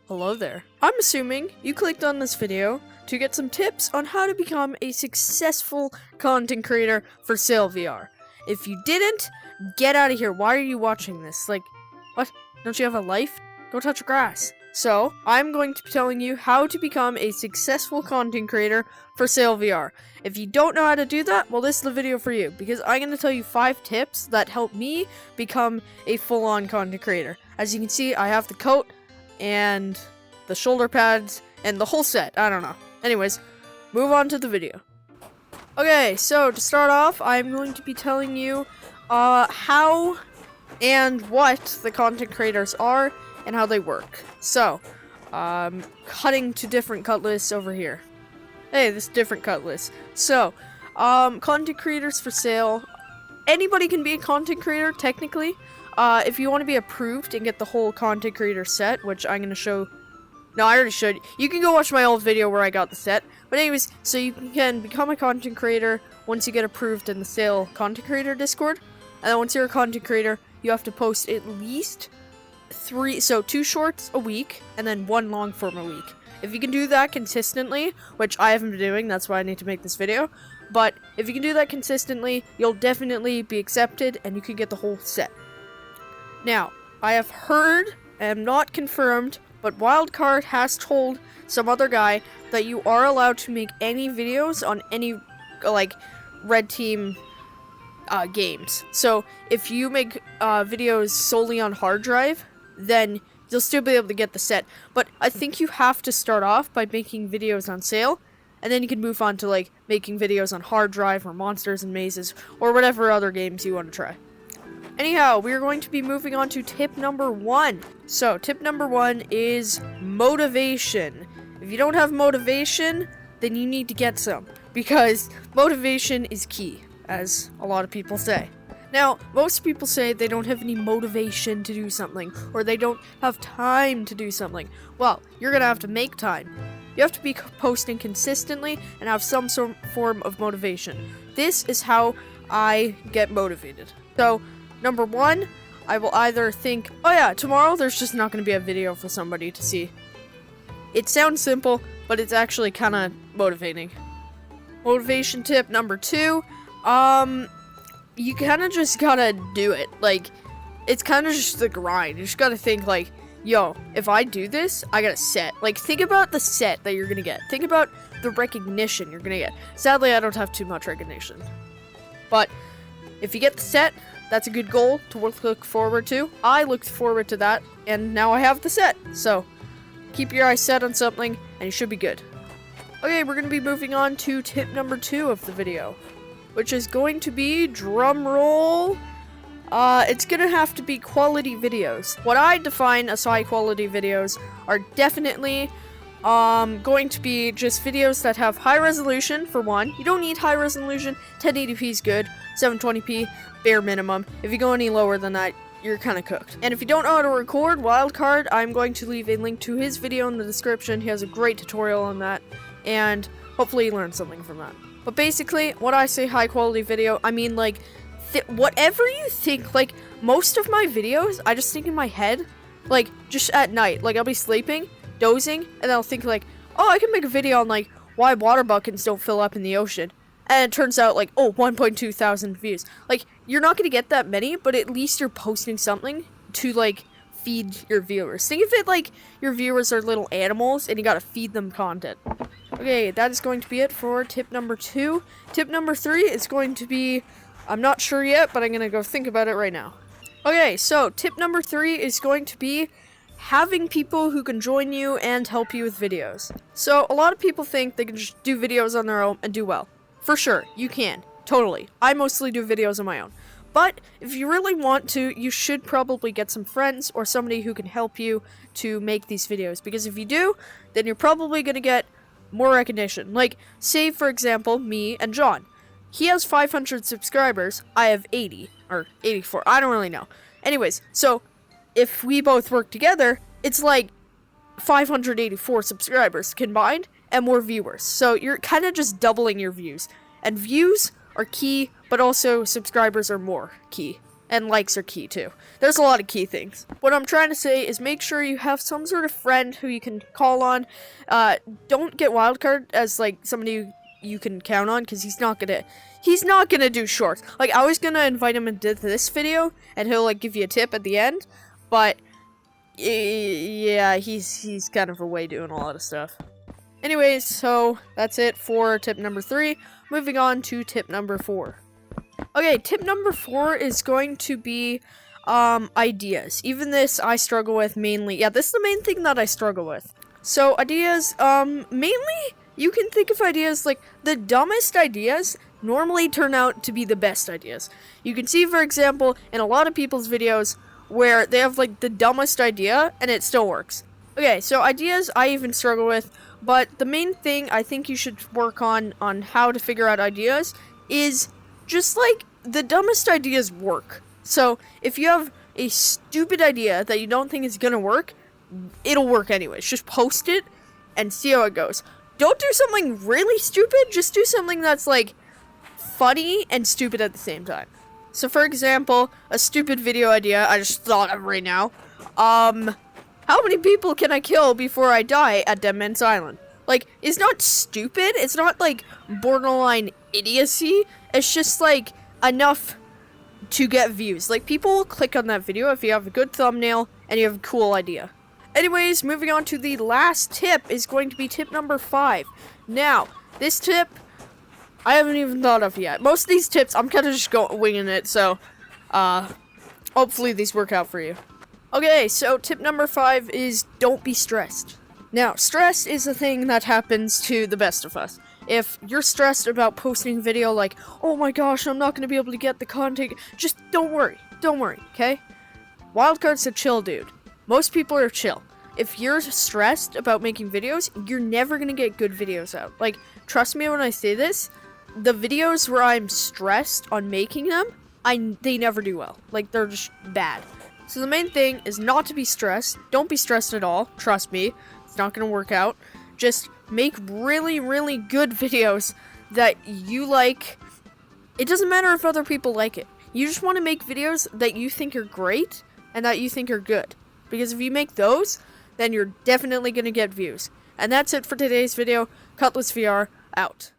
Hello there. I'm assuming you clicked on this video to get some tips on how to become a successful content creator for SailVr. If you didn't, get out of here. Why are you watching this? Like, what? Don't you have a life? Go touch grass. So, I'm going to be telling you how to become a successful content creator for SailVr. If you don't know how to do that, well, this is the video for you, because I'm going to tell you 5 tips that help me become a full-on content creator. As you can see, I have the coat, and the shoulder pads, and the whole set. I don't know. Anyways, move on to the video. Okay, so to start off, I'm going to be telling you how and what the content creators are and how they work. So, cutting to different cut lists over here. Hey, this different cut list. So, content creators for sale. Anybody can be a content creator, technically. If you want to be approved and get the whole content creator set, which I'm going to show... No, I already showed you. You can go watch my old video where I got the set. But anyways, so you can become a content creator once you get approved in the Sail content creator Discord. And then once you're a content creator, you have to post at least 2 shorts a week, and then 1 long form a week. If you can do that consistently, which I haven't been doing, that's why I need to make this video. But if you can do that consistently, you'll definitely be accepted, and you can get the whole set. Now, I have heard, and not confirmed, but Wildcard has told some other guy that you are allowed to make any videos on any, red team games. So, if you make videos solely on hard drive, then you'll still be able to get the set. But I think you have to start off by making videos on Sail, and then you can move on to, making videos on hard drive, or Monsters and Mazes, or whatever other games you want to try. Anyhow, we are going to be moving on to tip number 1. So, tip number 1 is motivation. If you don't have motivation, then you need to get some, because motivation is key, as a lot of people say. Now, most people say they don't have any motivation to do something, or they don't have time to do something. Well, you're gonna have to make time. You have to be posting consistently and have some form of motivation. This is how I get motivated. So, number 1, I will either think, oh yeah, tomorrow there's just not going to be a video for somebody to see. It sounds simple, but it's actually kind of motivating. Motivation tip number 2, you kind of just gotta do it. It's kind of just the grind. You just gotta think, yo, if I do this, I got a set. Think about the set that you're gonna get. Think about the recognition you're gonna get. Sadly, I don't have too much recognition. But if you get the set, that's a good goal to look forward to. I looked forward to that, and now I have the set. So, keep your eyes set on something, and you should be good. Okay, we're going to be moving on to tip number 2 of the video, which is going to be, drum roll, it's going to have to be quality videos. What I define as high quality videos are definitely going to be just videos that have high resolution, for one. You don't need high resolution. 1080p is good. 720p, bare minimum. If you go any lower than that, you're kind of cooked. And if you don't know how to record, Wildcard, I'm going to leave a link to his video in the description. He has a great tutorial on that, and hopefully you learn something from that. But basically, when I say high quality video, I mean whatever you think. Most of my videos, I just think in my head, just at night. I'll be sleeping, dozing, and I'll think oh, I can make a video on why water buckets don't fill up in the ocean. And it turns out 1.2 thousand views. You're not gonna get that many, but at least you're posting something to feed your viewers. Think of it your viewers are little animals and you gotta feed them content. Okay, that is going to be it for tip number 2. Tip number 3 is going to be, I'm not sure yet, but I'm gonna go think about it right now. Okay, so tip number 3 is going to be having people who can join you and help you with videos. So a lot of people think they can just do videos on their own and do well. For sure, you can. Totally. I mostly do videos on my own. But if you really want to, you should probably get some friends or somebody who can help you to make these videos. Because if you do, then you're probably going to get more recognition. Say, for example, me and John. He has 500 subscribers. I have 80. Or 84. I don't really know. Anyways, so if we both work together, it's 584 subscribers combined and more viewers. So you're kind of just doubling your views. And views are key, but also subscribers are more key. And likes are key too. There's a lot of key things. What I'm trying to say is make sure you have some sort of friend who you can call on. Don't get Wildcard as like somebody you can count on, because he's not gonna do shorts. Like, I was gonna invite him into this video and he'll like give you a tip at the end, but yeah, he's kind of away doing a lot of stuff. Anyways, so that's it for tip number 3. Moving on to tip number 4. Okay, tip number 4 is going to be ideas. Even this I struggle with mainly. Yeah, this is the main thing that I struggle with. So ideas, mainly you can think of ideas like the dumbest ideas normally turn out to be the best ideas. You can see, for example, in a lot of people's videos where they have like the dumbest idea and it still works. Okay, so ideas I even struggle with, but the main thing I think you should work on how to figure out ideas is just like the dumbest ideas work. So if you have a stupid idea that you don't think is gonna work, it'll work anyways. Just post it and see how it goes. Don't do something really stupid, just do something that's like funny and stupid at the same time. So for example, a stupid video idea I just thought of right now. How many people can I kill before I die at Dead Man's Island? Like, it's not stupid, it's not like borderline idiocy, it's just like enough to get views. Like, people will click on that video if you have a good thumbnail and you have a cool idea. Anyways, moving on to the last tip is going to be tip number 5. Now, this tip I haven't even thought of yet. Most of these tips I'm kind of just winging it, so hopefully these work out for you. Okay, so tip number 5 is don't be stressed. Now, stress is a thing that happens to the best of us. If you're stressed about posting a video like, oh my gosh, I'm not going to be able to get the content, just don't worry, okay? Wildcard's a chill dude. Most people are chill. If you're stressed about making videos, you're never going to get good videos out. Like, trust me when I say this, the videos where I'm stressed on making them, they never do well. Like, they're just bad. So the main thing is not to be stressed. Don't be stressed at all. Trust me, it's not going to work out. Just make really, really good videos that you like. It doesn't matter if other people like it. You just want to make videos that you think are great and that you think are good. Because if you make those, then you're definitely going to get views. And that's it for today's video. CutlassVR, out.